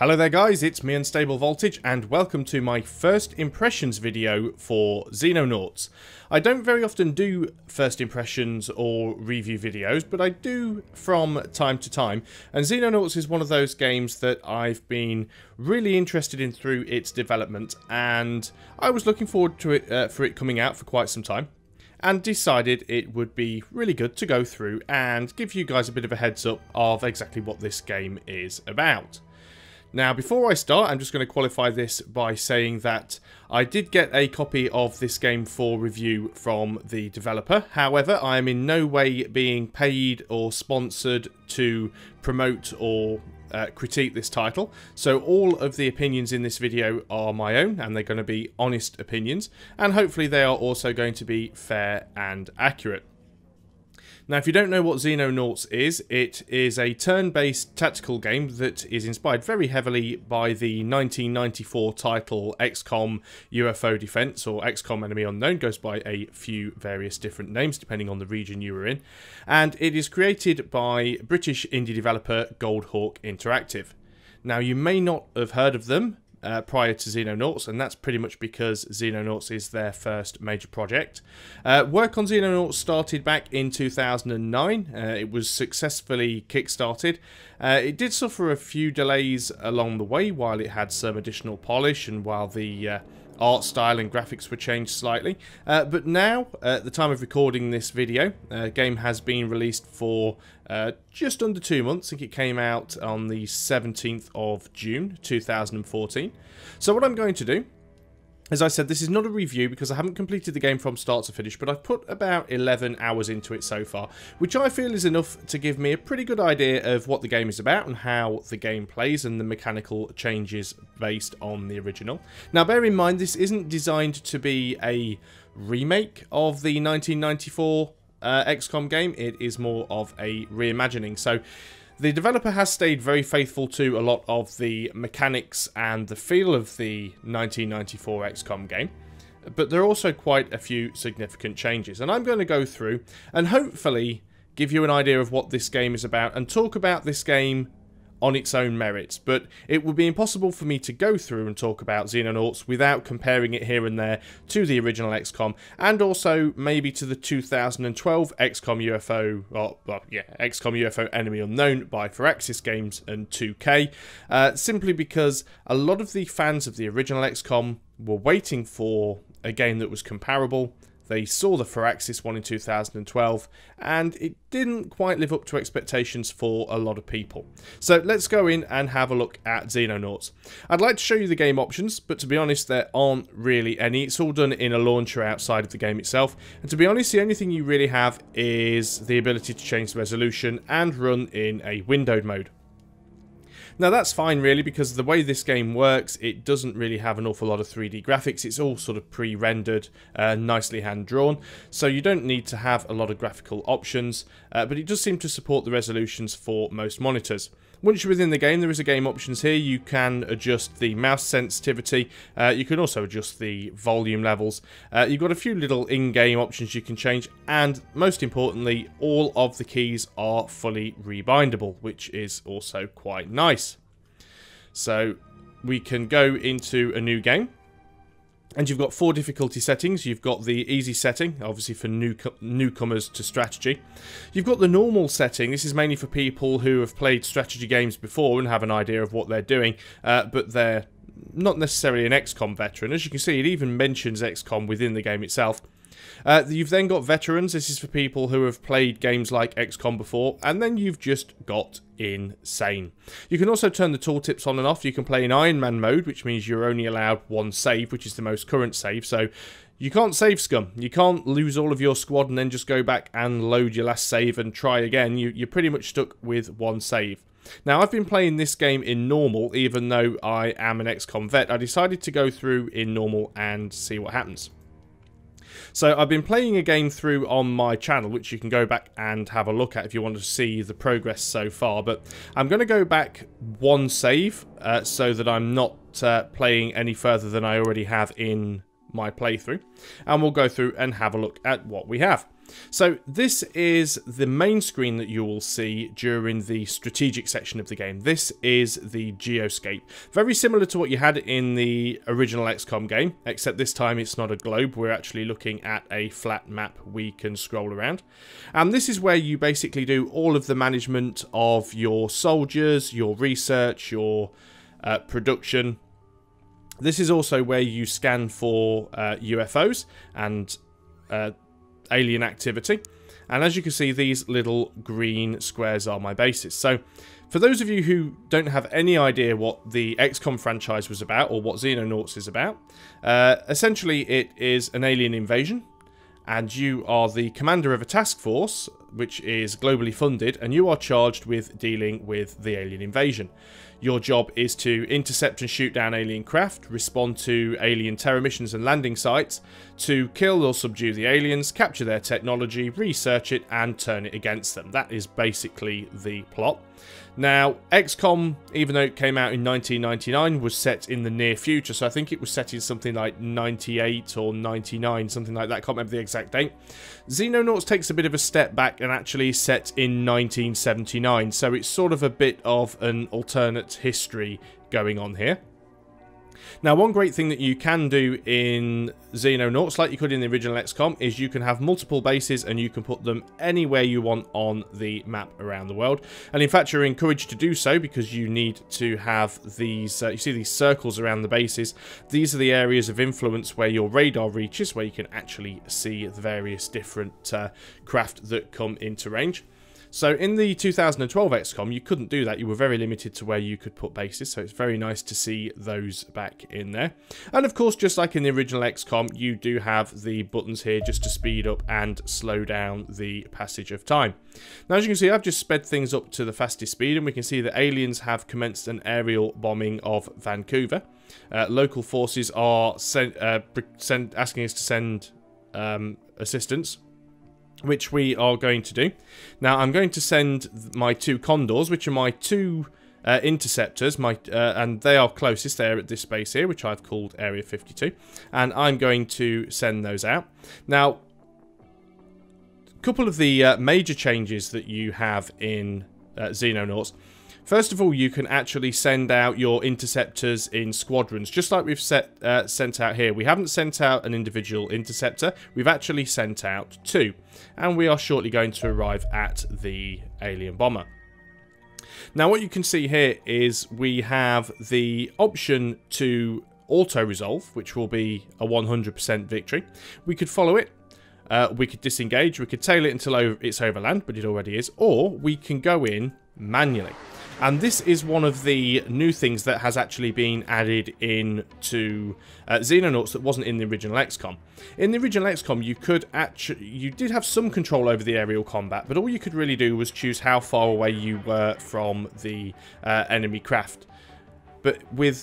Hello there guys, it's me Unstable Voltage and welcome to my first impressions video for Xenonauts. I don't very often do first impressions or review videos, but I do from time to time, and Xenonauts is one of those games that I've been really interested in through its development, and I was looking forward to it for it coming out for quite some time, and decided it would be really good to go through and give you guys a bit of a heads up of exactly what this game is about. Now, before I start, I'm just going to qualify this by saying that I did get a copy of this game for review from the developer. However, I am in no way being paid or sponsored to promote or critique this title. So all of the opinions in this video are my own, and they're going to be honest opinions. And hopefully they are also going to be fair and accurate. Now, if you don't know what Xenonauts is, it is a turn-based tactical game that is inspired very heavily by the 1994 title XCOM UFO Defense, or XCOM Enemy Unknown, goes by a few various different names depending on the region you were in, and it is created by British indie developer Goldhawk Interactive. Now, you may not have heard of them prior to Xenonauts, and that's pretty much because Xenonauts is their first major project. Work on Xenonauts started back in 2009. It was successfully kickstarted. It did suffer a few delays along the way while it had some additional polish and while the art style and graphics were changed slightly. But now, at the time of recording this video, the game has been released for just under 2 months. I think it came out on the 17th of June 2014. So what I'm going to do, as I said, this is not a review because I haven't completed the game from start to finish, but I've put about 11 hours into it so far, which I feel is enough to give me a pretty good idea of what the game is about and how the game plays and the mechanical changes based on the original. Now, bear in mind, this isn't designed to be a remake of the 1994 XCOM game. It is more of a reimagining. So the developer has stayed very faithful to a lot of the mechanics and the feel of the 1994 XCOM game, but there are also quite a few significant changes, and I'm going to go through and hopefully give you an idea of what this game is about and talk about this game on its own merits. But it would be impossible for me to go through and talk about Xenonauts without comparing it here and there to the original XCOM, and also maybe to the 2012 XCOM UFO, XCOM UFO Enemy Unknown by Firaxis Games and 2K, simply because a lot of the fans of the original XCOM were waiting for a game that was comparable. They saw the Firaxis one in 2012, and it didn't quite live up to expectations for a lot of people. So let's go in and have a look at Xenonauts. I'd like to show you the game options, but to be honest, there aren't really any. It's all done in a launcher outside of the game itself, and to be honest, the only thing you really have is the ability to change the resolution and run in a windowed mode. Now that's fine really, because the way this game works, it doesn't really have an awful lot of 3D graphics. It's all sort of pre-rendered, nicely hand-drawn, so you don't need to have a lot of graphical options, but it does seem to support the resolutions for most monitors. Once you're within the game, there is a game options here. You can adjust the mouse sensitivity, you can also adjust the volume levels, you've got a few little in-game options you can change, and most importantly, all of the keys are fully rebindable, which is also quite nice. So we can go into a new game, and you've got 4 difficulty settings. You've got the easy setting, obviously for newcomers to strategy. You've got the normal setting. This is mainly for people who have played strategy games before and have an idea of what they're doing, but they're not necessarily an XCOM veteran. As you can see, it even mentions XCOM within the game itself. You've then got veterans. This is for people who have played games like XCOM before, and then you've just got insane. You can also turn the tooltips on and off. You can play in Iron Man mode, which means you're only allowed 1 save, which is the most current save, so you can't save scum. You can't lose all of your squad and then just go back and load your last save and try again. You're pretty much stuck with 1 save. Now, I've been playing this game in normal, even though I am an XCOM vet. I decided to go through in normal and see what happens. So I've been playing a game through on my channel, which you can go back and have a look at if you want to see the progress so far. But I'm going to go back 1 save so that I'm not playing any further than I already have in my playthrough. And we'll go through and have a look at what we have. So this is the main screen that you will see during the strategic section of the game. This is the Geoscape. Very similar to what you had in the original XCOM game, except this time it's not a globe. We're actually looking at a flat map we can scroll around. And this is where you basically do all of the management of your soldiers, your research, your production. This is also where you scan for UFOs and alien activity, and as you can see, these little green squares are my bases. So for those of you who don't have any idea what the XCOM franchise was about or what Xenonauts is about, essentially it is an alien invasion, and you are the commander of a task force which is globally funded, and you are charged with dealing with the alien invasion. Your job is to intercept and shoot down alien craft, respond to alien terror missions and landing sites, to kill or subdue the aliens, capture their technology, research it, and turn it against them. That is basically the plot. Now, XCOM, even though it came out in 1999, was set in the near future, so I think it was set in something like 98 or 99, something like that. I can't remember the exact date. Xenonauts takes a bit of a step back and actually set in 1979, so it's sort of a bit of an alternate history going on here. Now, one great thing that you can do in Xenonauts, like you could in the original XCOM, is you can have multiple bases and you can put them anywhere you want on the map around the world. And in fact, you're encouraged to do so because you need to have these, you see these circles around the bases. These are the areas of influence where your radar reaches, where you can actually see the various different craft that come into range. So in the 2012 XCOM, you couldn't do that. You were very limited to where you could put bases, so it's very nice to see those back in there. And of course, just like in the original XCOM, you do have the buttons here just to speed up and slow down the passage of time. Now, as you can see, I've just sped things up to the fastest speed, and we can see that aliens have commenced an aerial bombing of Vancouver. Local forces are asking us to send assistance, which we are going to do. Now, I'm going to send my two Condors, which are my two interceptors, and they are closest. They're at this base here, which I've called Area 52, and I'm going to send those out. Now, a couple of the major changes that you have in Xenonauts. First of all, you can actually send out your interceptors in squadrons, just like we've sent out here. We haven't sent out an individual interceptor, we've actually sent out two. And we are shortly going to arrive at the alien bomber. Now, what you can see here is we have the option to auto-resolve, which will be a 100% victory. We could follow it. We could disengage. We could tail it until it's overland, but it already is. Or we can go in manually. And this is one of the new things that has actually been added into Xenonauts that wasn't in the original XCOM. In the original XCOM, you did have some control over the aerial combat, but all you could really do was choose how far away you were from the enemy craft. But with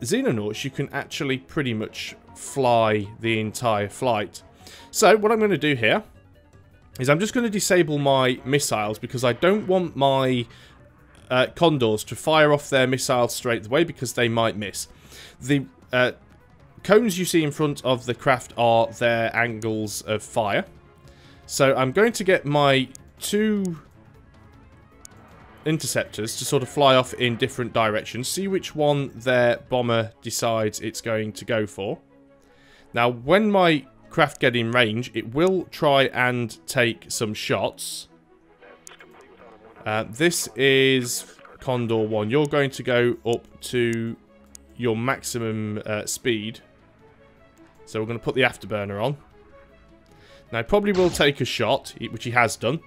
Xenonauts, you can actually pretty much fly the entire flight. So what I'm going to do here is I'm just going to disable my missiles because I don't want my Condors to fire off their missiles straight away because they might miss. The cones you see in front of the craft are their angles of fire. So I'm going to get my two interceptors to sort of fly off in different directions, see which one their bomber decides it's going to go for. Now, when my craft get in range, it will try and take some shots. This is Condor 1. You're going to go up to your maximum speed. So we're going to put the afterburner on. Now, probably will take a shot, which he has done.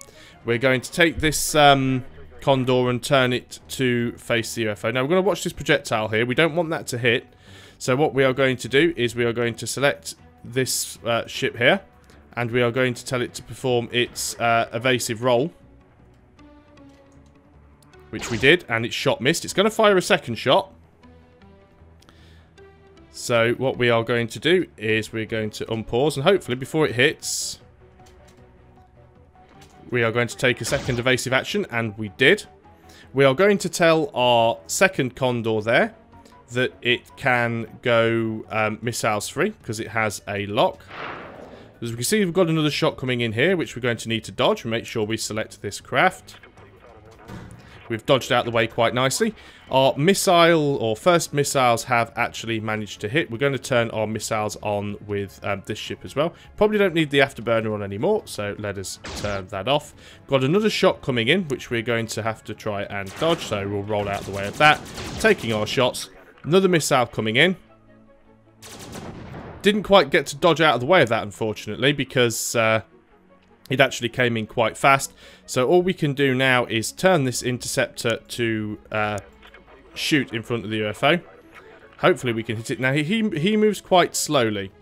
We're going to take this Condor and turn it to face the UFO. Now, we're going to watch this projectile here. We don't want that to hit. So what we are going to do is we are going to select this ship here. And we are going to tell it to perform its evasive roll. Which we did, and its shot missed. It's going to fire a second shot. So what we are going to do is we're going to unpause, and hopefully before it hits, we are going to take a second evasive action, and we did. We are going to tell our second Condor there that it can go missiles free, because it has a lock. As we can see, we've got another shot coming in here, which we're going to need to dodge and make sure we select this craft. We've dodged out the way quite nicely. Our missile, or first missiles, have actually managed to hit. We're going to turn our missiles on with this ship as well. Probably don't need the afterburner on anymore, so let us turn that off. Got another shot coming in, which we're going to have to try and dodge, so we'll roll out the way of that. Taking our shots. Another missile coming in. Didn't quite get to dodge out of the way of that, unfortunately, because it actually came in quite fast. So all we can do now is turn this interceptor to shoot in front of the UFO. Hopefully we can hit it. Now, he moves quite slowly.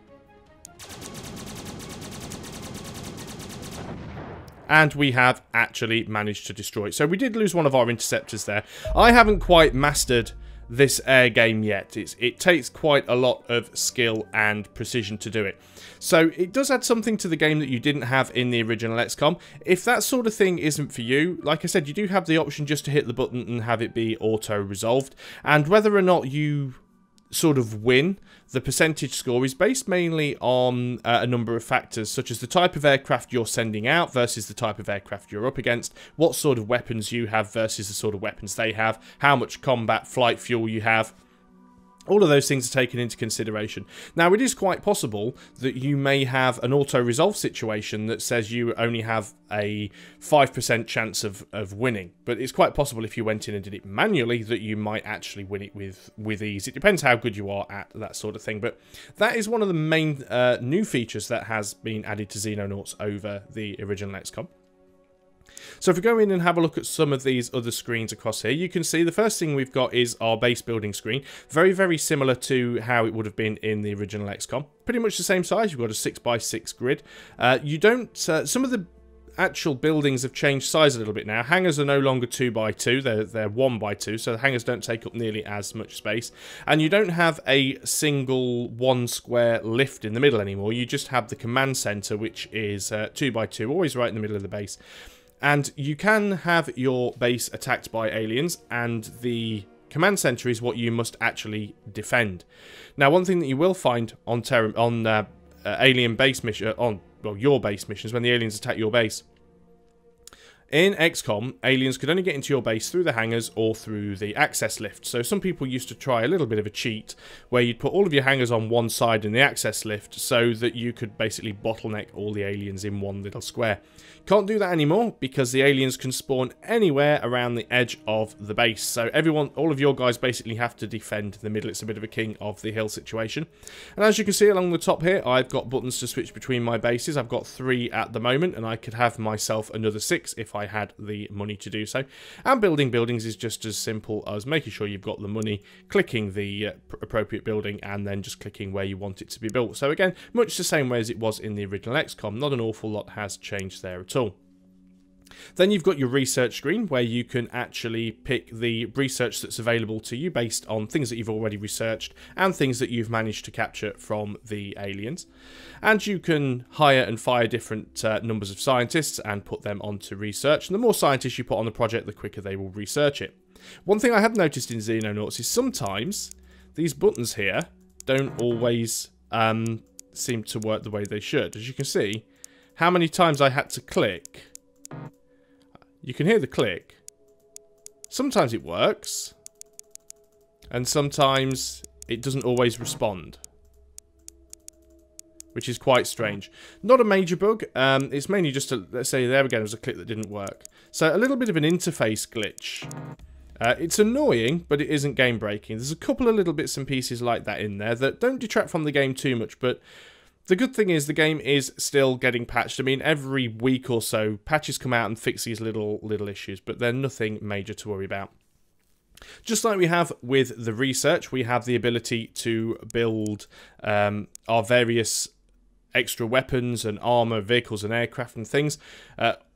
And we have actually managed to destroy it. So we did lose one of our interceptors there. I haven't quite mastered this air game yet. It takes quite a lot of skill and precision to do it. So it does add something to the game that you didn't have in the original XCOM. If that sort of thing isn't for you, like I said, you do have the option just to hit the button and have it be auto-resolved. And whether or not you sort of win, the percentage score is based mainly on a number of factors, such as the type of aircraft you're sending out versus the type of aircraft you're up against, what sort of weapons you have versus the sort of weapons they have, how much combat flight fuel you have. All of those things are taken into consideration. Now, it is quite possible that you may have an auto-resolve situation that says you only have a 5% chance of winning. But it's quite possible if you went in and did it manually that you might actually win it with ease. It depends how good you are at that sort of thing. But that is one of the main new features that has been added to Xenonauts over the original XCOM. So if we go in and have a look at some of these other screens across here, you can see the first thing we've got is our base building screen. Very, very similar to how it would have been in the original XCOM. Pretty much the same size. You've got a 6x6 grid. You don't... some of the actual buildings have changed size a little bit now. Hangars are no longer 2x2, they're 1x2, so the hangars don't take up nearly as much space. And you don't have a single one square lift in the middle anymore. You just have the command center, which is 2x2, always right in the middle of the base. And you can have your base attacked by aliens, and the command center is what you must actually defend. Now, one thing that you will find on alien base mission, your base missions, when the aliens attack your base. In XCOM, aliens could only get into your base through the hangars or through the access lift. So some people used to try a little bit of a cheat where you'd put all of your hangars on one side in the access lift so that you could basically bottleneck all the aliens in one little square. Can't do that anymore because the aliens can spawn anywhere around the edge of the base. So all of your guys basically have to defend the middle. It's a bit of a king of the hill situation. And as you can see along the top here, I've got buttons to switch between my bases. I've got 3 at the moment, and I could have myself another 6 if I had the money to do so. And building buildings is just as simple as making sure you've got the money, clicking the appropriate building, and then just clicking where you want it to be built. So again, much the same way as it was in the original XCOM. Not an awful lot has changed there at all. Then you've got your research screen where you can actually pick the research that's available to you based on things that you've already researched and things that you've managed to capture from the aliens. And you can hire and fire different numbers of scientists and put them onto research. And the more scientists you put on the project, the quicker they will research it. One thing I have noticed in Xenonauts is sometimes these buttons here don't always seem to work the way they should. As you can see, how many times I had to click. You can hear the click. Sometimes it works, and sometimes it doesn't always respond, which is quite strange. Not a major bug. It's mainly just let's say there again was a click that didn't work. So a little bit of an interface glitch. It's annoying, but it isn't game breaking. There's a couple of little bits and pieces like that in there that don't detract from the game too much, but the good thing is the game is still getting patched. I mean, every week or so, patches come out and fix these little issues, but they're nothing major to worry about. Just like we have with the research, we have the ability to build our various extra weapons and armor, vehicles and aircraft and things,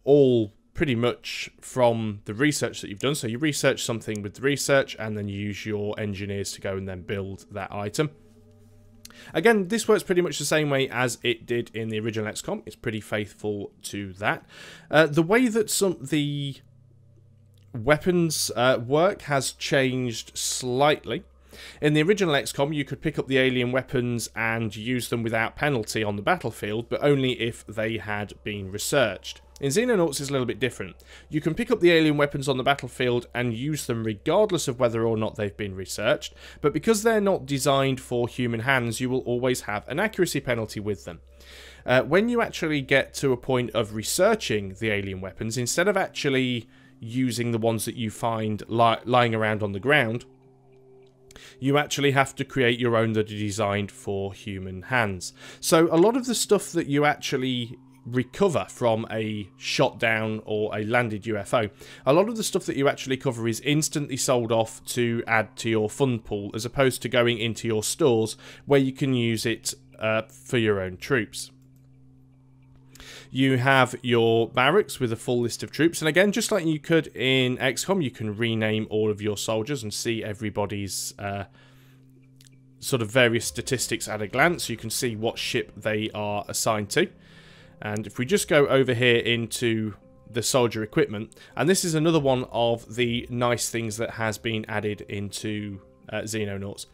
all pretty much from the research that you've done. So you research something with the research, and then you use your engineers to go and then build that item. Again, this works pretty much the same way as it did in the original XCOM. It's pretty faithful to that. The way that the weapons work has changed slightly. In the original XCOM, you could pick up the alien weapons and use them without penalty on the battlefield, but only if they had been researched. In Xenonauts, it's a little bit different. You can pick up the alien weapons on the battlefield and use them regardless of whether or not they've been researched, but because they're not designed for human hands, you will always have an accuracy penalty with them. When you actually get to a point of researching the alien weapons, instead of actually using the ones that you find lying around on the ground, you actually have to create your own that are designed for human hands. So a lot of the stuff that you actually recover from a shot down or a landed UFO, a lot of the stuff that you actually cover is instantly sold off to add to your fund pool, as opposed to going into your stores where you can use it for your own troops. You have your barracks with a full list of troops, and again, just like you could in XCOM, you can rename all of your soldiers and see everybody's sort of various statistics at a glance. You can see what ship they are assigned to. And if we just go over here into the soldier equipment, and this is another one of the nice things that has been added into Xenonauts,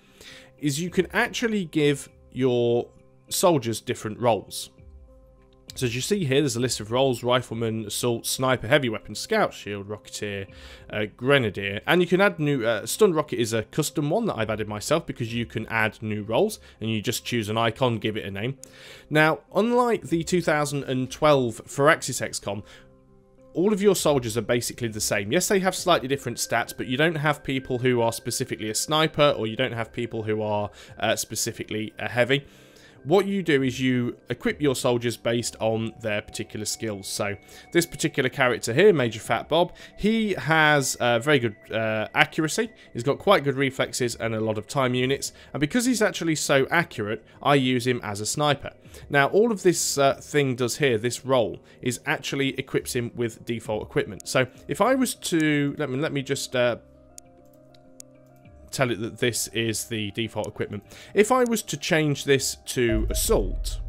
is you can actually give your soldiers different roles. So as you see here, there's a list of roles: rifleman, assault, sniper, heavy weapon, scout, shield, rocketeer, grenadier. And you can add new... stun rocket is a custom one that I've added myself, because you can add new roles and you just choose an icon, give it a name. Now, unlike the 2012 Firaxis XCOM, all of your soldiers are basically the same. Yes, they have slightly different stats, but you don't have people who are specifically a sniper, or you don't have people who are specifically a heavy. What you do is you equip your soldiers based on their particular skills. So this particular character here, Major Fat Bob, he has very good accuracy. He's got quite good reflexes and a lot of time units. And because he's actually so accurate, I use him as a sniper. Now, all of this thing does here, this role, is actually equips him with default equipment. So if I was to... Let me just... tell it that this is the default equipment. If I was to change this to assault,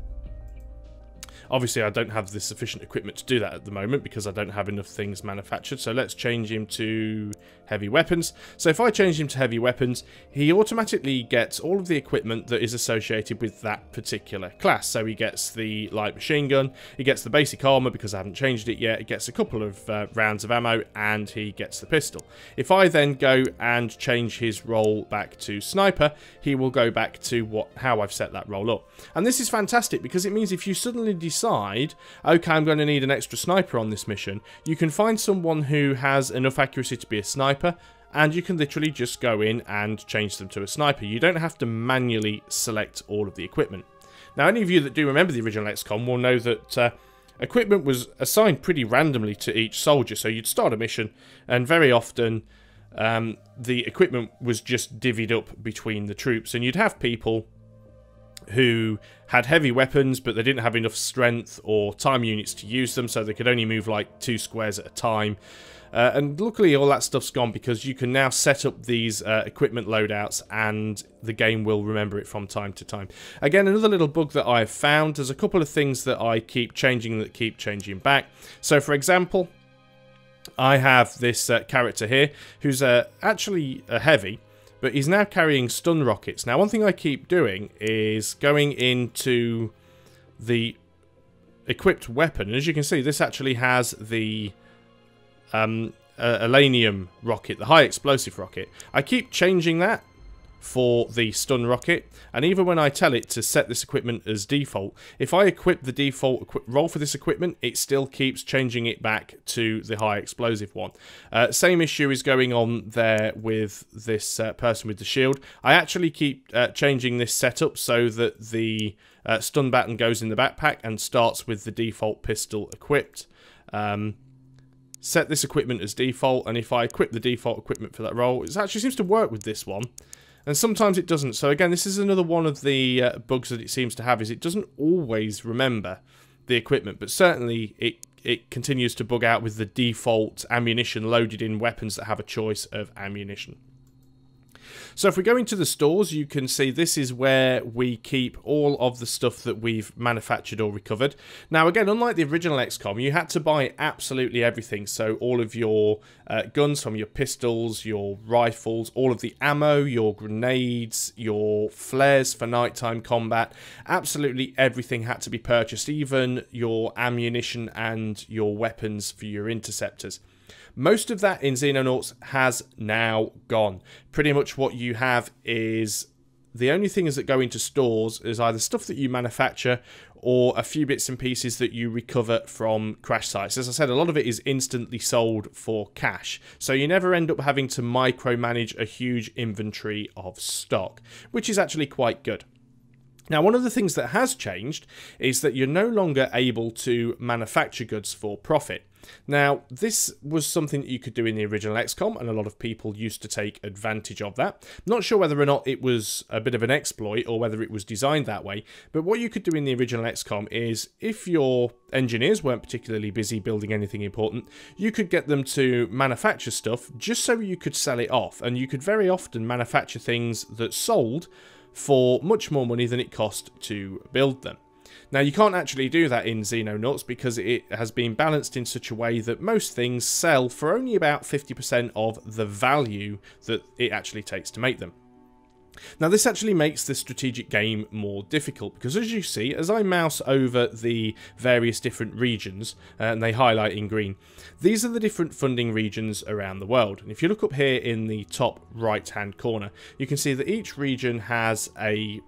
obviously I don't have the sufficient equipment to do that at the moment because I don't have enough things manufactured. So let's change him to heavy weapons. So if I change him to heavy weapons, he automatically gets all of the equipment that is associated with that particular class. So he gets the light machine gun, he gets the basic armor because I haven't changed it yet, he gets a couple of rounds of ammo, and he gets the pistol. If I then go and change his role back to sniper, he will go back to how I've set that role up. And this is fantastic because it means if you suddenly decide, okay, I'm going to need an extra sniper on this mission, you can find someone who has enough accuracy to be a sniper, and you can literally just go in and change them to a sniper. You don't have to manually select all of the equipment. Now, any of you that do remember the original XCOM will know that equipment was assigned pretty randomly to each soldier. So you'd start a mission, and very often the equipment was just divvied up between the troops, and you'd have people who had heavy weapons, but they didn't have enough strength or time units to use them, so they could only move like 2 squares at a time. And luckily all that stuff's gone, because you can now set up these equipment loadouts and the game will remember it from time to time. Again, another little bug that I've found, there's a couple of things that I keep changing that keep changing back. So for example, I have this character here who's actually a heavy, but he's now carrying stun rockets. Now, one thing I keep doing is going into the equipped weapon. And as you can see, this actually has the Alanium rocket, the high explosive rocket. I keep changing that for the stun rocket, and even when I tell it to set this equipment as default, if I equip the default role for this equipment, it still keeps changing it back to the high explosive one. Same issue is going on there with this person with the shield. I actually keep changing this setup so that the stun baton goes in the backpack and starts with the default pistol equipped. Set this equipment as default, and if I equip the default equipment for that role, it actually seems to work with this one. And sometimes it doesn't. So again, this is another one of the bugs that it seems to have, is it doesn't always remember the equipment, but certainly it continues to bug out with the default ammunition loaded in weapons that have a choice of ammunition. So if we go into the stores, you can see this is where we keep all of the stuff that we've manufactured or recovered. Now again, unlike the original XCOM, you had to buy absolutely everything. So all of your guns, from your pistols, your rifles, all of the ammo, your grenades, your flares for nighttime combat, absolutely everything had to be purchased, even your ammunition and your weapons for your interceptors. Most of that in Xenonauts has now gone. Pretty much what you have is the only things that go into stores is either stuff that you manufacture or a few bits and pieces that you recover from crash sites. As I said, a lot of it is instantly sold for cash, so you never end up having to micromanage a huge inventory of stock, which is actually quite good. Now, one of the things that has changed is that you're no longer able to manufacture goods for profit. Now, this was something that you could do in the original XCOM, and a lot of people used to take advantage of that. Not sure whether or not it was a bit of an exploit or whether it was designed that way, but what you could do in the original XCOM is, if your engineers weren't particularly busy building anything important, you could get them to manufacture stuff just so you could sell it off, and you could very often manufacture things that sold for much more money than it cost to build them. Now, you can't actually do that in Xenonauts because it has been balanced in such a way that most things sell for only about 50% of the value that it actually takes to make them. Now, this actually makes the strategic game more difficult because, as you see, as I mouse over the various different regions, and they highlight in green, these are the different funding regions around the world. And if you look up here in the top right-hand corner, you can see that each region has a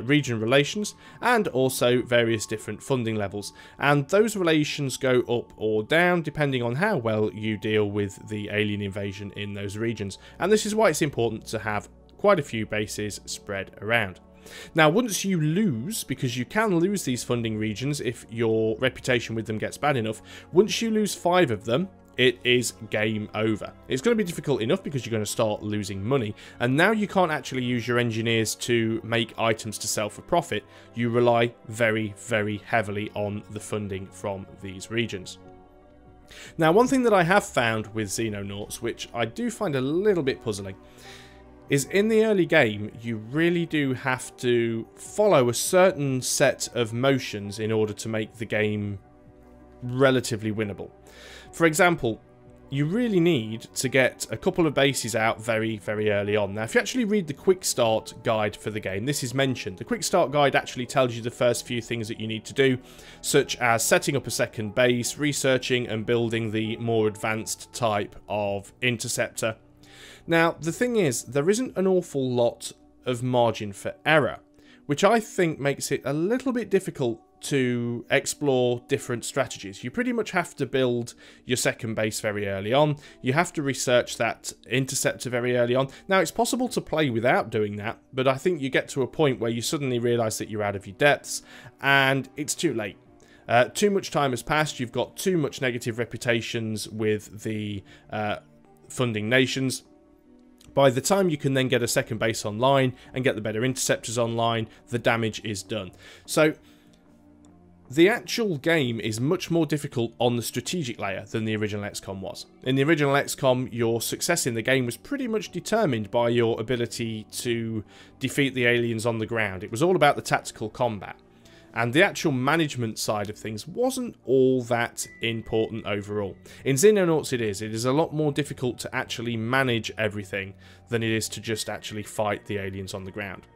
region relations and also various different funding levels, and those relations go up or down depending on how well you deal with the alien invasion in those regions, and this is why it's important to have quite a few bases spread around. Now, once you lose, because you can lose these funding regions if your reputation with them gets bad enough, once you lose 5 of them, it is game over. It's going to be difficult enough because you're going to start losing money, and now you can't actually use your engineers to make items to sell for profit. You rely very, very heavily on the funding from these regions. Now, one thing that I have found with Xenonauts, which I do find a little bit puzzling, is in the early game, you really do have to follow a certain set of motions in order to make the game relatively winnable. For example, you really need to get a couple of bases out very, very early on. Now, if you actually read the Quick Start guide for the game, this is mentioned. The Quick Start guide actually tells you the first few things that you need to do, such as setting up a second base, researching and building the more advanced type of interceptor. Now, the thing is, there isn't an awful lot of margin for error, which I think makes it a little bit difficult to explore different strategies. You pretty much have to build your second base very early on. You have to research that interceptor very early on. Now, it's possible to play without doing that, but I think you get to a point where you suddenly realise that you're out of your depths, and it's too late. Too much time has passed. You've got too much negative reputations with the funding nations. By the time you can then get a second base online and get the better interceptors online, the damage is done. So the actual game is much more difficult on the strategic layer than the original XCOM was. In the original XCOM, your success in the game was pretty much determined by your ability to defeat the aliens on the ground. It was all about the tactical combat. And the actual management side of things wasn't all that important overall. In Xenonauts it is. It is a lot more difficult to actually manage everything than it is to just actually fight the aliens on the ground.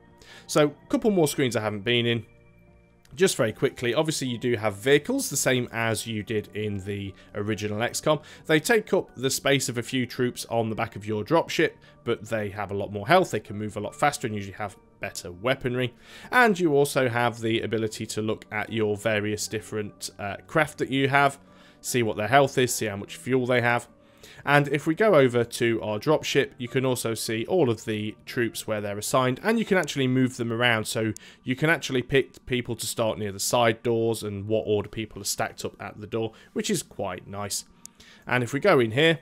So, a couple more screens I haven't been in. Just very quickly, obviously you do have vehicles, the same as you did in the original XCOM. They take up the space of a few troops on the back of your dropship, but they have a lot more health, they can move a lot faster and usually have better weaponry. And you also have the ability to look at your various different craft that you have, see what their health is, see how much fuel they have. And if we go over to our dropship, you can also see all of the troops where they're assigned, and you can actually move them around, so you can actually pick people to start near the side doors and what order people are stacked up at the door, which is quite nice. And if we go in here,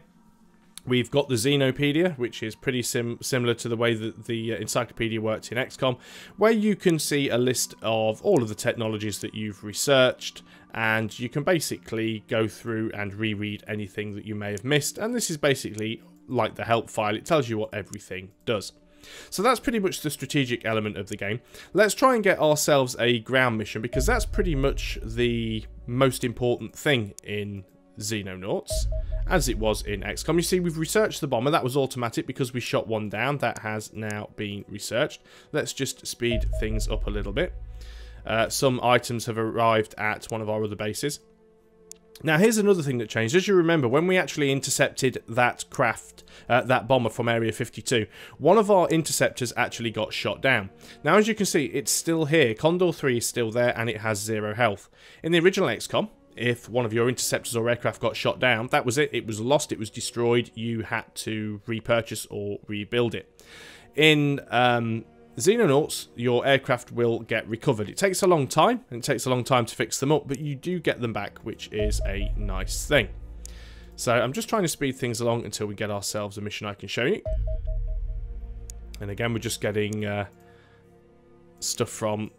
we've got the Xenopedia, which is pretty similar to the way that the encyclopedia worked in XCOM, where you can see a list of all of the technologies that you've researched, and you can basically go through and reread anything that you may have missed. And this is basically like the help file. It tells you what everything does. So that's pretty much the strategic element of the game. Let's try and get ourselves a ground mission, because that's pretty much the most important thing in Xenonauts, as it was in XCOM. You see, we've researched the bomber. That was automatic because we shot one down. That has now been researched. Let's just speed things up a little bit. Some items have arrived at one of our other bases. Now, here's another thing that changed. As you remember, when we actually intercepted that craft, that bomber from Area 52, one of our interceptors actually got shot down. Now, as you can see, it's still here. Condor 3 is still there, and it has 0 health. In the original XCOM, if one of your interceptors or aircraft got shot down, that was it. It was lost. It was destroyed. You had to repurchase or rebuild it. In Xenonauts, your aircraft will get recovered. It takes a long time, and it takes a long time to fix them up, but you do get them back, which is a nice thing. So I'm just trying to speed things along until we get ourselves a mission I can show you. And again, we're just getting stuff from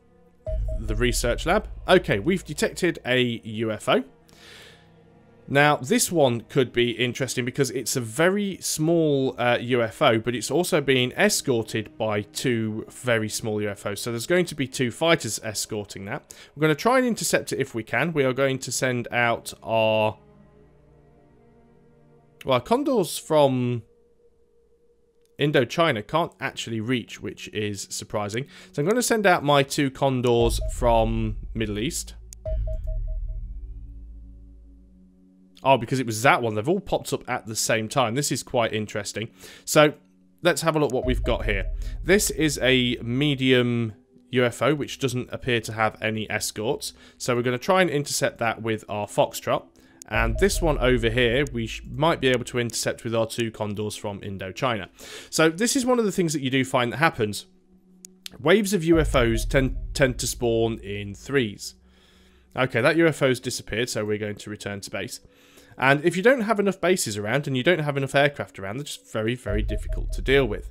the research lab. Okay, we've detected a UFO. Now, this one could be interesting because it's a very small UFO, but it's also being escorted by 2 very small UFOs. So there's going to be 2 fighters escorting that. We're going to try and intercept it if we can. We are going to send out our... Well, our Condors from Indochina can't actually reach, which is surprising. So I'm going to send out my 2 Condors from Middle East. Oh, because it was that one. They've all popped up at the same time. This is quite interesting. So, let's have a look what we've got here. This is a medium UFO, which doesn't appear to have any escorts. So, we're going to try and intercept that with our Foxtrot. And this one over here, we might be able to intercept with our 2 Condors from Indochina. So, this is one of the things that you do find that happens. Waves of UFOs tend to spawn in 3s. Okay, that UFO's disappeared, so we're going to return to base. And if you don't have enough bases around and you don't have enough aircraft around, they're just very, very difficult to deal with.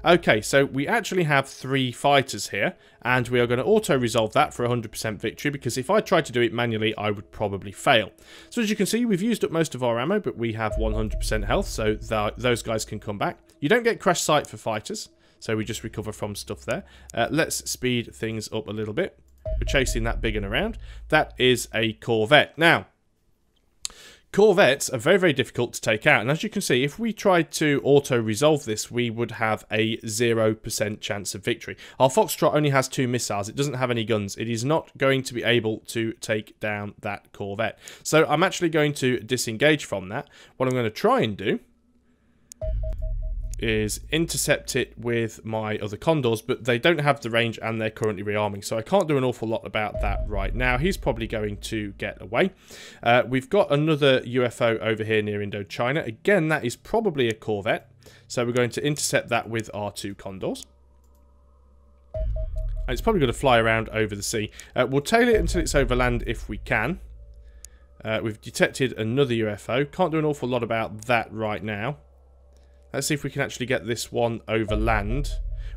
Okay, so we actually have 3 fighters here, and we are going to auto-resolve that for 100% victory, because if I tried to do it manually, I would probably fail. So as you can see, we've used up most of our ammo, but we have 100% health, so those guys can come back. You don't get crash site for fighters, so we just recover from stuff there. Let's speed things up a little bit. We're chasing that big one around. That is a Corvette. Now, Corvettes are very, very difficult to take out. And as you can see, if we tried to auto-resolve this, we would have a 0% chance of victory. Our Foxtrot only has 2 missiles. It doesn't have any guns. It is not going to be able to take down that Corvette. So I'm actually going to disengage from that. What I'm going to try and do is intercept it with my other Condors, but they don't have the range and they're currently rearming, so I can't do an awful lot about that right now. He's probably going to get away. We've got another UFO over here near Indochina. Again, that is probably a Corvette, so we're going to intercept that with our 2 Condors. And it's probably going to fly around over the sea. We'll tail it until it's over land if we can. We've detected another UFO. Can't do an awful lot about that right now. Let's see if we can actually get this one over land,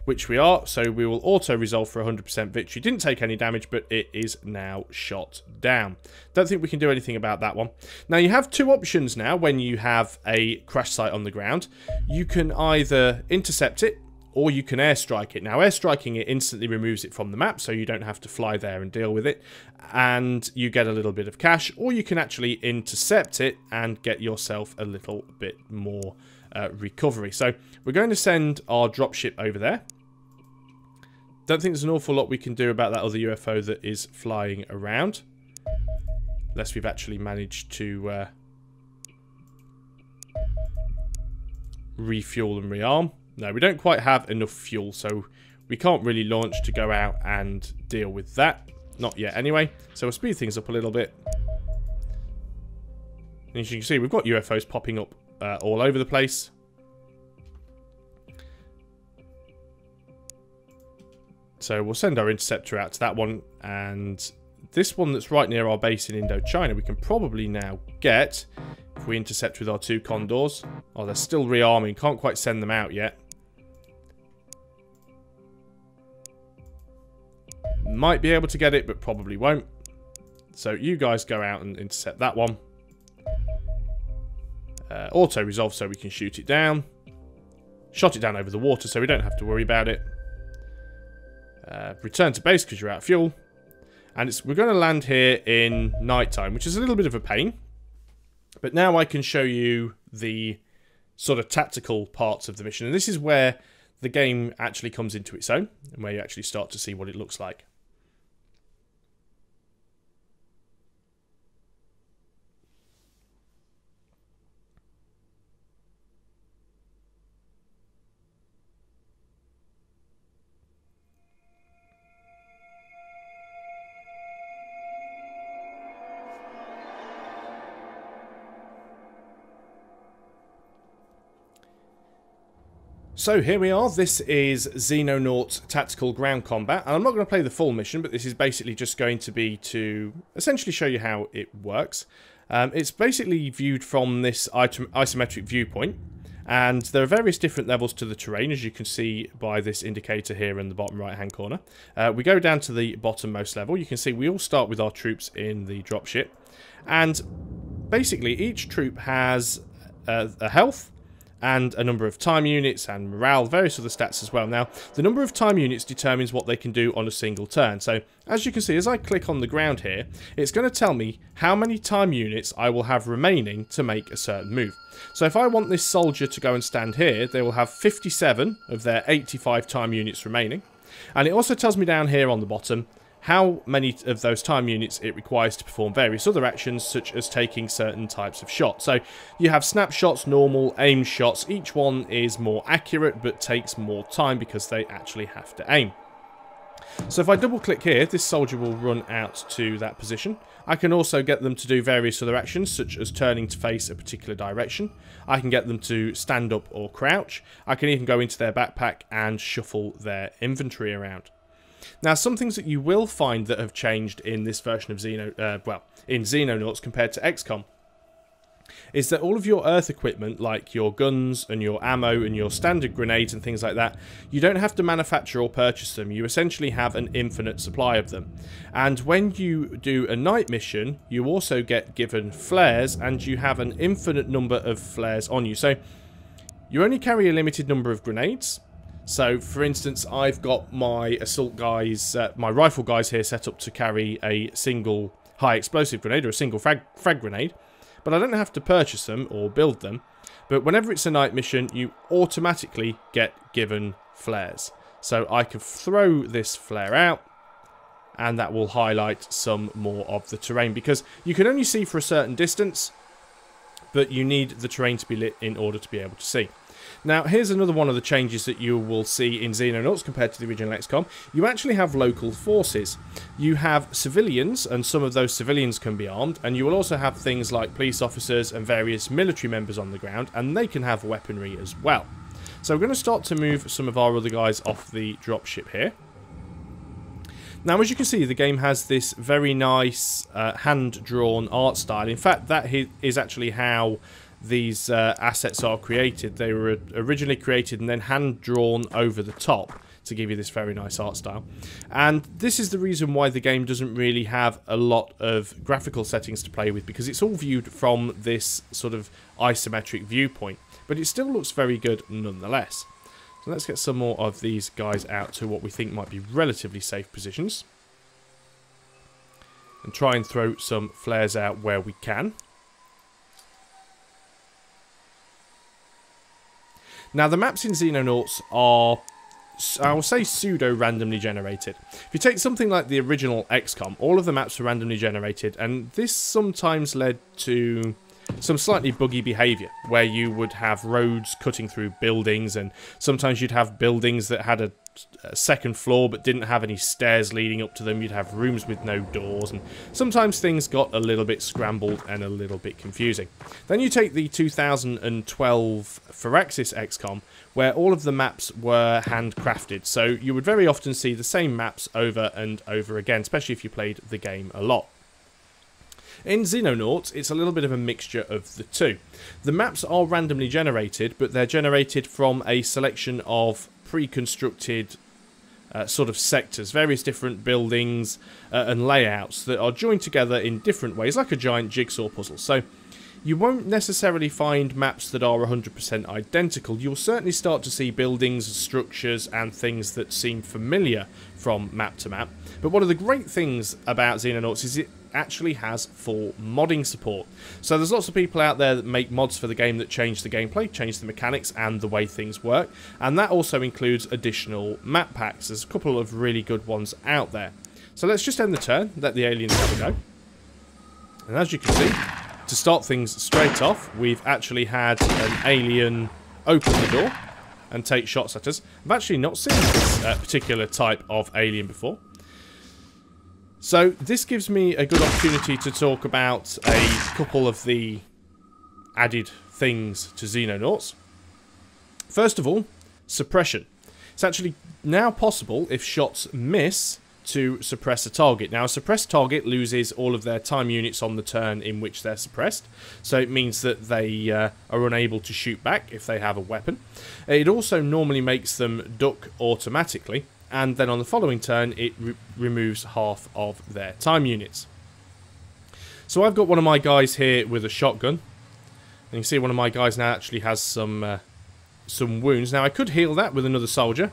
which we are. So we will auto-resolve for 100% victory. Didn't take any damage, but it is now shot down. Don't think we can do anything about that one. Now, you have 2 options now when you have a crash site on the ground. You can either intercept it, or you can airstrike it. Now, airstriking it instantly removes it from the map, so you don't have to fly there and deal with it, and you get a little bit of cash, or you can actually intercept it and get yourself a little bit more recovery. So we're going to send our dropship over there. Don't think there's an awful lot we can do about that other UFO that is flying around, unless we've actually managed to refuel and rearm. No, we don't quite have enough fuel, so we can't really launch to go out and deal with that. Not yet anyway. So we'll speed things up a little bit. And as you can see, we've got UFOs popping up all over the place. So we'll send our interceptor out to that one, and this one that's right near our base in Indochina we can probably now get if we intercept with our 2 Condors. Oh, they're still rearming, can't quite send them out yet. Might be able to get it, but probably won't. So you guys go out and intercept that one. Auto-resolve so we can shoot it down. shot it down over the water, so we don't have to worry about it. Return to base because you're out of fuel. And we're going to land here in nighttime, which is a little bit of a pain. But now I can show you the sort of tactical parts of the mission. And this is where the game actually comes into its own, and where you actually start to see what it looks like. So here we are, this is Xenonauts Tactical Ground Combat, and I'm not going to play the full mission, but this is basically just going to be to essentially show you how it works. It's basically viewed from this isometric viewpoint, and there are various different levels to the terrain, as you can see by this indicator here in the bottom right hand corner. We go down to the bottommost level. You can see we all start with our troops in the dropship, and basically each troop has a health, and a number of time units and morale, various other stats as well. Now, the number of time units determines what they can do on a single turn. So, as you can see, as I click on the ground here, it's going to tell me how many time units I will have remaining to make a certain move. So if I want this soldier to go and stand here, they will have 57 of their 85 time units remaining. And it also tells me down here on the bottom how many of those time units it requires to perform various other actions, such as taking certain types of shots. So you have snapshots, normal, aim shots. Each one is more accurate but takes more time because they actually have to aim. So if I double click here, this soldier will run out to that position. I can also get them to do various other actions, such as turning to face a particular direction. I can get them to stand up or crouch. I can even go into their backpack and shuffle their inventory around. Now, some things that you will find that have changed in this version of in Xenonauts compared to XCOM, is that all of your Earth equipment, like your guns and your ammo and your standard grenades and things like that, you don't have to manufacture or purchase them. You essentially have an infinite supply of them. And when you do a night mission, you also get given flares, and you have an infinite number of flares on you. So you only carry a limited number of grenades. So, for instance, I've got my assault guys, my rifle guys here set up to carry a single high explosive grenade or a single frag grenade, but I don't have to purchase them or build them. But whenever it's a night mission, you automatically get given flares. So I can throw this flare out, and that will highlight some more of the terrain, because you can only see for a certain distance, but you need the terrain to be lit in order to be able to see. Now, here's another one of the changes that you will see in Xenonauts compared to the original XCOM. You actually have local forces. You have civilians, and some of those civilians can be armed, and you will also have things like police officers and various military members on the ground, and they can have weaponry as well. So we're going to start to move some of our other guys off the dropship here. Now, as you can see, the game has this very nice hand-drawn art style. In fact, that is actually how these assets are created. They were originally created and then hand-drawn over the top to give you this very nice art style. And this is the reason why the game doesn't really have a lot of graphical settings to play with, because it's all viewed from this sort of isometric viewpoint. But it still looks very good nonetheless. So let's get some more of these guys out to what we think might be relatively safe positions, and try and throw some flares out where we can. Now, the maps in Xenonauts are, I will say, pseudo-randomly generated. If you take something like the original XCOM, all of the maps were randomly generated, and this sometimes led to some slightly buggy behaviour, where you would have roads cutting through buildings, and sometimes you'd have buildings that had a second floor but didn't have any stairs leading up to them. You'd have rooms with no doors, and sometimes things got a little bit scrambled and a little bit confusing. Then you take the 2012 Firaxis XCOM, where all of the maps were handcrafted, so you would very often see the same maps over and over again, especially if you played the game a lot. In Xenonauts, it's a little bit of a mixture of the two. The maps are randomly generated, but they're generated from a selection of pre-constructed sort of sectors, various different buildings and layouts that are joined together in different ways, like a giant jigsaw puzzle. So You won't necessarily find maps that are 100% identical. You'll certainly start to see buildings, structures, and things that seem familiar from map to map. But one of the great things about Xenonauts is it actually has full modding support. So there's lots of people out there that make mods for the game that change the gameplay, change the mechanics and the way things work, and that also includes additional map packs. There's a couple of really good ones out there. So let's just end the turn, let the aliens have a go. And as you can see, to start things straight off, we've actually had an alien open the door and take shots at us. I've actually not seen this particular type of alien before. So this gives me a good opportunity to talk about a couple of the added things to Xenonauts. First of all, suppression. It's actually now possible, if shots miss, to suppress a target. Now, a suppressed target loses all of their time units on the turn in which they're suppressed, so it means that they are unable to shoot back if they have a weapon. It also normally makes them duck automatically, and then on the following turn it removes half of their time units. So I've got one of my guys here with a shotgun, and you can see one of my guys now actually has some wounds. Now I could heal that with another soldier,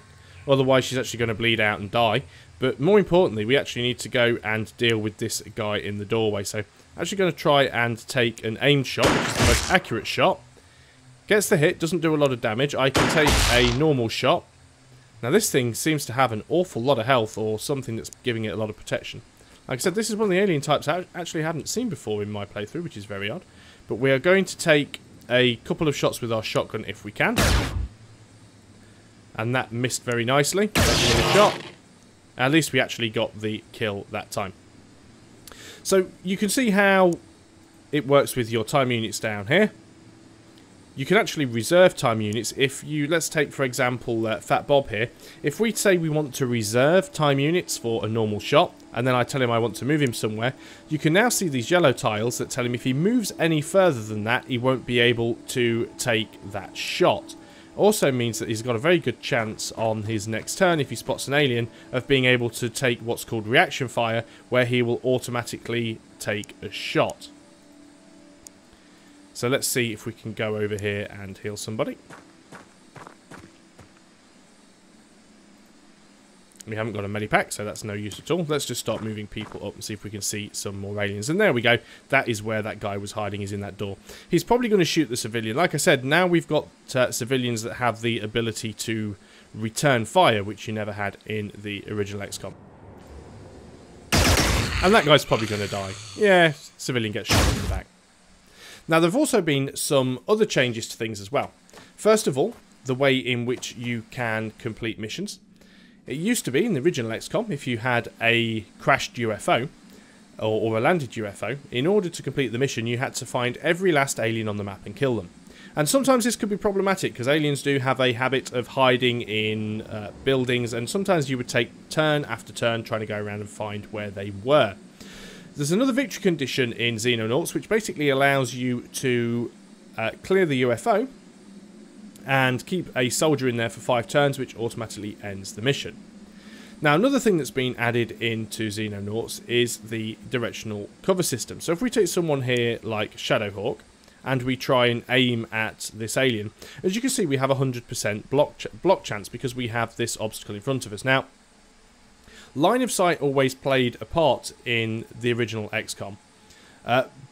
otherwise she's actually going to bleed out and die. But more importantly, we actually need to go and deal with this guy in the doorway. So I'm actually going to try and take an aimed shot, which is the most accurate shot. Gets the hit, doesn't do a lot of damage. I can take a normal shot. Now this thing seems to have an awful lot of health, or something that's giving it a lot of protection. Like I said, this is one of the alien types I actually hadn't seen before in my playthrough, which is very odd. But we are going to take a couple of shots with our shotgun if we can. And that missed very nicely. Taking a shot. At least we actually got the kill that time. So you can see how it works with your time units down here. You can actually reserve time units if you, let's take for example Fat Bob here. If we say we want to reserve time units for a normal shot, and then I tell him I want to move him somewhere, you can now see these yellow tiles that tell him if he moves any further than that, he won't be able to take that shot. Also means that he's got a very good chance on his next turn, if he spots an alien, of being able to take what's called reaction fire, where he will automatically take a shot. So let's see if we can go over here and heal somebody. We haven't got a medipack, so that's no use at all. Let's just start moving people up and see if we can see some more aliens. And there we go. That is where that guy was hiding, is in that door. He's probably going to shoot the civilian. Like I said, now we've got civilians that have the ability to return fire, which you never had in the original XCOM. And that guy's probably going to die. Yeah, civilian gets shot in the back. Now, there have also been some other changes to things as well. First of all, the way in which you can complete missions. It used to be, in the original XCOM, if you had a crashed UFO, or a landed UFO, in order to complete the mission, you had to find every last alien on the map and kill them. And sometimes this could be problematic, because aliens do have a habit of hiding in buildings, and sometimes you would take turn after turn trying to go around and find where they were. There's another victory condition in Xenonauts, which basically allows you to clear the UFO, and keep a soldier in there for 5 turns, which automatically ends the mission. Now, another thing that's been added into Xenonauts is the directional cover system. So if we take someone here like Shadowhawk, and we try and aim at this alien, as you can see, we have 100% block chance, because we have this obstacle in front of us. Now, line of sight always played a part in the original XCOM,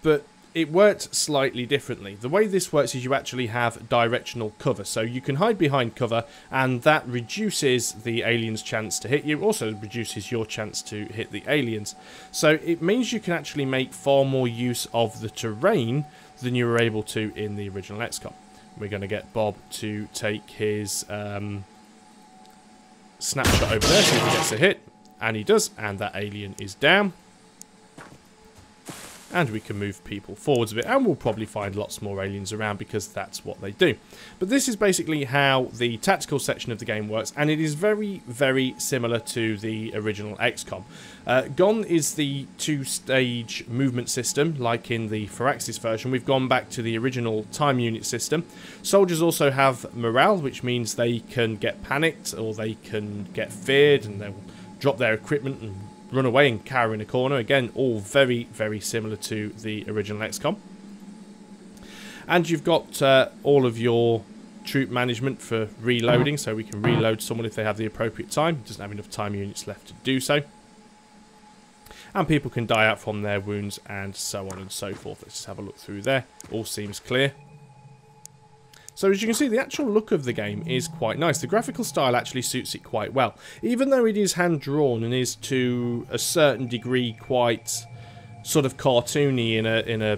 but it worked slightly differently. The way this works is you actually have directional cover, so you can hide behind cover, and that reduces the alien's chance to hit you, also reduces your chance to hit the aliens. So it means you can actually make far more use of the terrain than you were able to in the original XCOM. We're going to get Bob to take his snapshot over there, so he gets a hit, and he does, and that alien is down. And we can move people forwards a bit, and we'll probably find lots more aliens around, because that's what they do. But this is basically how the tactical section of the game works, and it is very, very similar to the original XCOM. Gone is the 2-stage movement system, like in the Firaxis version. We've gone back to the original time unit system. Soldiers also have morale, which means they can get panicked, or they can get feared, and they'll drop their equipment and run away and cower in a corner. Again, all very, very similar to the original XCOM. And you've got all of your troop management for reloading, so we can reload someone if they have the appropriate time. Doesn't have enough time units left to do so. And people can die out from their wounds and so on and so forth. Let's just have a look through there. All seems clear. So as you can see, the actual look of the game is quite nice. The graphical style actually suits it quite well. Even though it is hand-drawn and is to a certain degree quite sort of cartoony in a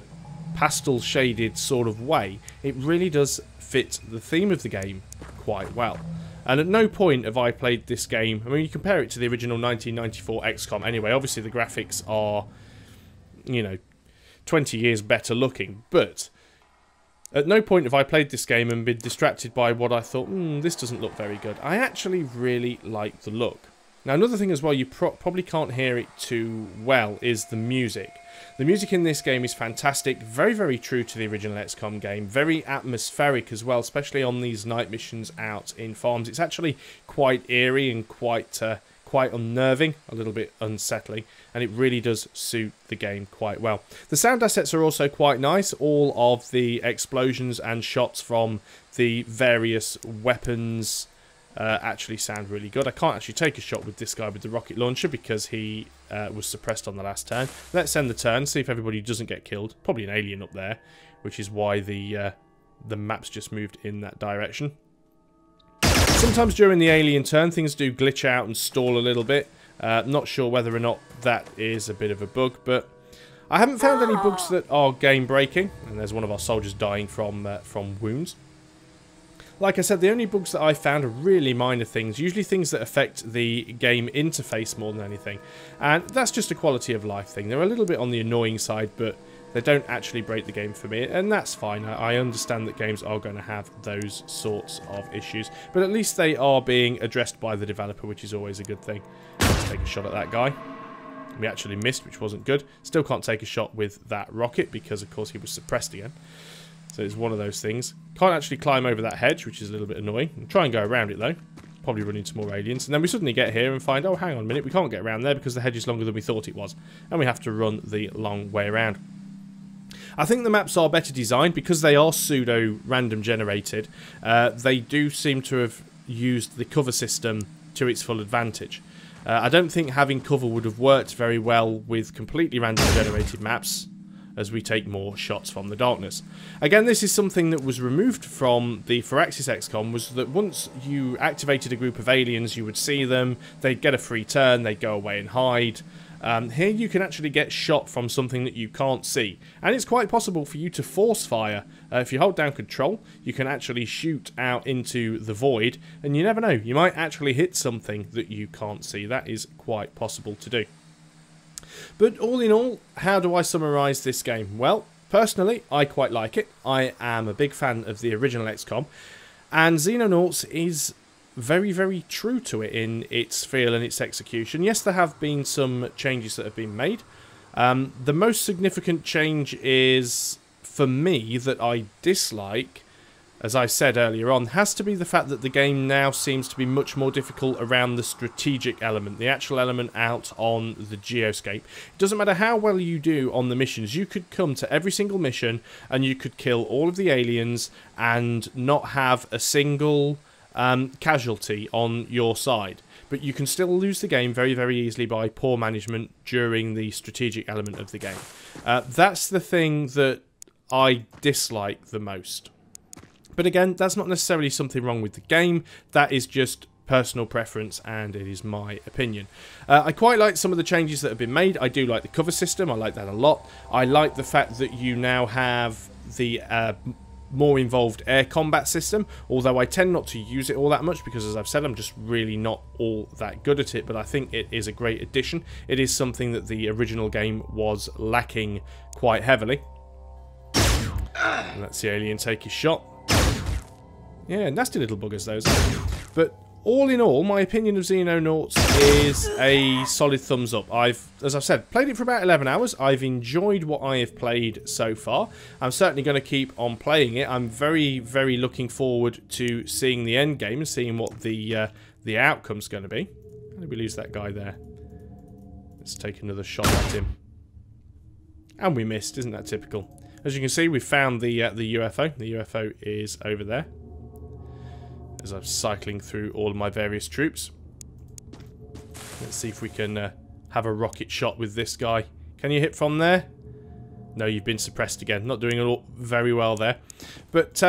pastel-shaded sort of way, it really does fit the theme of the game quite well. And at no point have I played this game... I mean, you compare it to the original 1994 XCOM anyway. Obviously, the graphics are, you know, 20 years better looking. But at no point have I played this game and been distracted by what I thought, this doesn't look very good. I actually really like the look. Now, another thing as well, you probably can't hear it too well, is the music. The music in this game is fantastic, very, very true to the original XCOM game, very atmospheric as well, especially on these night missions out in farms. It's actually quite eerie and quite unnerving, a little bit unsettling, and it really does suit the game quite well. The sound assets are also quite nice. All of the explosions and shots from the various weapons actually sound really good. I can't actually take a shot with this guy with the rocket launcher because he was suppressed on the last turn. Let's end the turn, see if everybody doesn't get killed. Probably an alien up there, which is why the map's just moved in that direction. Sometimes during the alien turn, things do glitch out and stall a little bit. Not sure whether or not that is a bit of a bug, but I haven't found any bugs that are game-breaking. And there's one of our soldiers dying from wounds. Like I said, the only bugs that I found are really minor things, usually things that affect the game interface more than anything. And that's just a quality of life thing. They're a little bit on the annoying side, but they don't actually break the game for me, and that's fine. I understand that games are going to have those sorts of issues, but at least they are being addressed by the developer, which is always a good thing. Let's take a shot at that guy. We actually missed, which wasn't good. Still can't take a shot with that rocket because, of course, he was suppressed again. So it's one of those things. Can't actually climb over that hedge, which is a little bit annoying. I'll try and go around it, though. Probably run into more aliens. And then we suddenly get here and find, oh, hang on a minute, we can't get around there because the hedge is longer than we thought it was. And we have to run the long way around. I think the maps are better designed because they are pseudo-random generated. They do seem to have used the cover system to its full advantage. I don't think having cover would have worked very well with completely random generated maps, as we take more shots from the darkness. Again, this is something that was removed from the Firaxis XCOM, was that once you activated a group of aliens, you would see them, they'd get a free turn, they'd go away and hide. Here you can actually get shot from something that you can't see, and it's quite possible for you to force fire. If you hold down control, you can actually shoot out into the void, and you never know, you might actually hit something that you can't see. That is quite possible to do. But all in all, how do I summarise this game? Well, personally, I quite like it. I am a big fan of the original XCOM, and Xenonauts is very, very true to it in its feel and its execution. Yes, there have been some changes that have been made. The most significant change is, for me, that I dislike, as I said earlier on, has to be the fact that the game now seems to be much more difficult around the strategic element, the actual element out on the Geoscape. It doesn't matter how well you do on the missions, you could come to every single mission and you could kill all of the aliens and not have a single casualty on your side. But you can still lose the game very, very easily by poor management during the strategic element of the game. That's the thing that I dislike the most. But again, that's not necessarily something wrong with the game. That is just personal preference, and it is my opinion. I quite like some of the changes that have been made. I do like the cover system. I like that a lot. I like the fact that you now have the more involved air combat system, although I tend not to use it all that much because, as I've said, I'm just really not all that good at it, but I think it is a great addition. It is something that the original game was lacking quite heavily. And let's see Alien take his shot. Yeah, nasty little buggers those. But all in all, my opinion of Xenonauts is a solid thumbs up. As I've said, played it for about 11 hours. I've enjoyed what I have played so far. I'm certainly going to keep on playing it. I'm very, very looking forward to seeing the end game and seeing what the outcome's going to be. How did we lose that guy there? Let's take another shot at him. And we missed, isn't that typical? As you can see, we found the UFO. The UFO is over there. As I'm cycling through all of my various troops. Let's see if we can have a rocket shot with this guy. Can you hit from there? No, you've been suppressed again. Not doing very well there. But,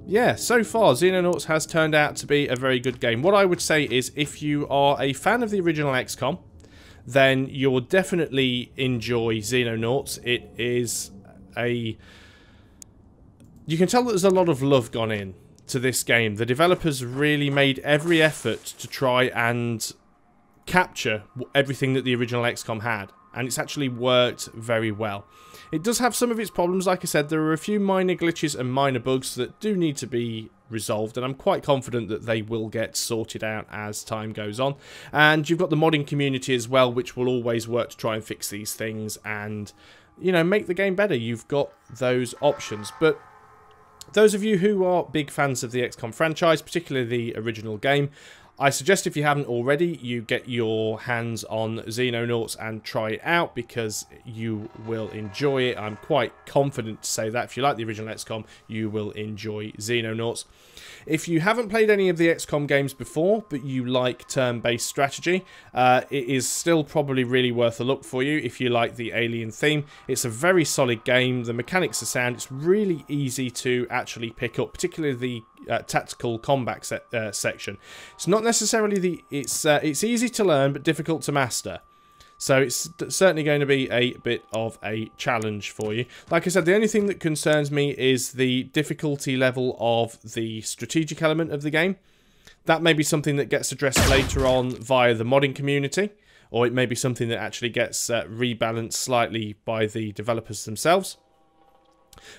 yeah, so far, Xenonauts has turned out to be a very good game. What I would say is, if you are a fan of the original XCOM, then you'll definitely enjoy Xenonauts. It is a... You can tell that there's a lot of love gone in to this game. The developers really made every effort to try and capture everything that the original XCOM had, and it's actually worked very well. It does have some of its problems. Like I said, there are a few minor glitches and minor bugs that do need to be resolved, and I'm quite confident that they will get sorted out as time goes on. And you've got the modding community as well, which will always work to try and fix these things and, you know, make the game better. You've got those options. But those of you who are big fans of the XCOM franchise, particularly the original game, I suggest if you haven't already, you get your hands on Xenonauts and try it out, because you will enjoy it. I'm quite confident to say that. If you like the original XCOM, you will enjoy Xenonauts. If you haven't played any of the XCOM games before, but you like turn-based strategy, it is still probably really worth a look for you if you like the alien theme. It's a very solid game. The mechanics are sound. It's really easy to actually pick up, particularly the tactical combat section. It's not necessarily it's easy to learn but difficult to master, so it's certainly going to be a bit of a challenge for you. Like I said, the only thing that concerns me is the difficulty level of the strategic element of the game. That may be something that gets addressed later on via the modding community, or it may be something that actually gets rebalanced slightly by the developers themselves.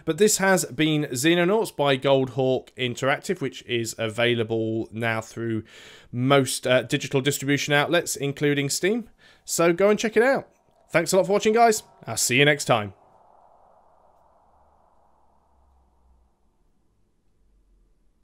But this has been Xenonauts by Goldhawk Interactive, which is available now through most digital distribution outlets, including Steam. So go and check it out. Thanks a lot for watching, guys. I'll see you next time.